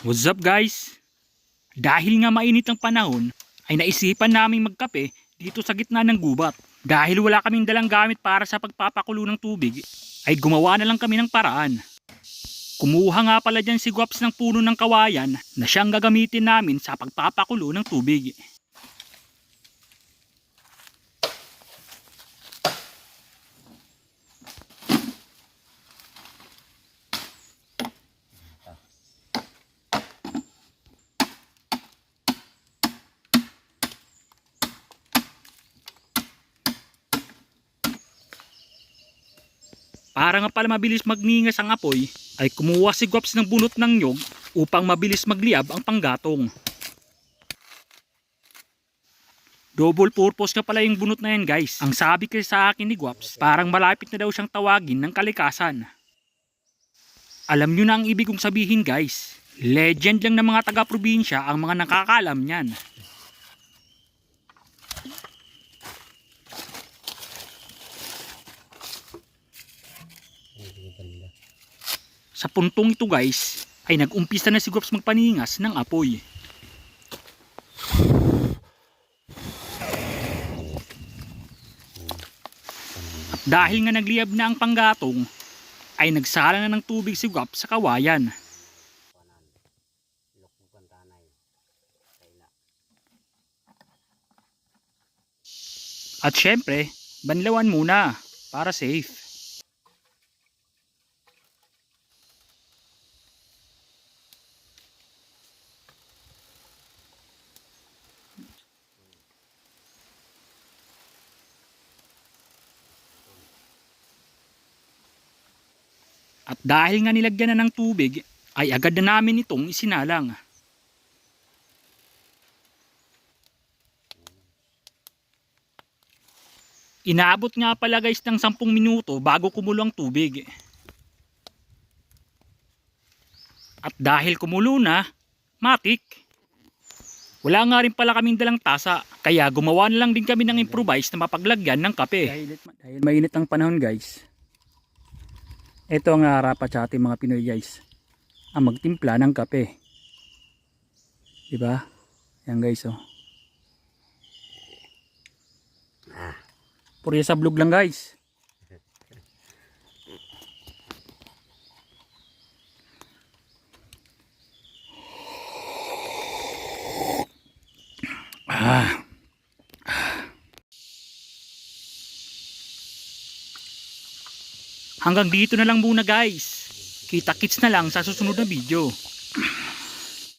What's up guys? Dahil nga mainit ang panahon, ay naisipan naming magkape dito sa gitna ng gubat. Dahil wala kaming dalang gamit para sa pagpapakulo ng tubig, ay gumawa na lang kami ng paraan. Kumuha nga pala dyan si Guaps ng puno ng kawayan na siyang gagamitin namin sa pagpapakulo ng tubig. Para nga pala mabilis magningas ang apoy, ay kumuha si Guaps ng bunot ng nyog upang mabilis magliab ang panggatong. Double purpose nga pala yung bunot na yan guys. Ang sabi kasi sa akin ni Guaps, parang malapit na daw siyang tawagin ng kalikasan. Alam nyo na ang ibig kong sabihin guys. Legend lang ng mga taga-probinsya ang mga nakakaalam niyan. Sa puntong ito guys, ay nag-umpisa na si Guaps magpaningas ng apoy. At dahil nga nagliyab na ang panggatong, ay nagsala na ng tubig si Guaps sa kawayan. At syempre, banlawan muna para safe. At dahil nga nilagyan na ng tubig, ay agad na namin itong isinalang. Inaabot nga pala guys ng 10 minuto bago kumulo ang tubig. At dahil kumulo na, matik. Wala nga rin pala kaming dalang tasa, kaya gumawa na lang din kami ng improvise na mapaglagyan ng kape. Dahil mainit ang panahon guys, ito ang nararapat sa ating mga Pinoy guys, ang magtimpla ng kape. Diba? Yan guys oh. Purya sa vlog lang guys. Hanggang dito na lang muna guys. Kita-kits na lang sa susunod na video.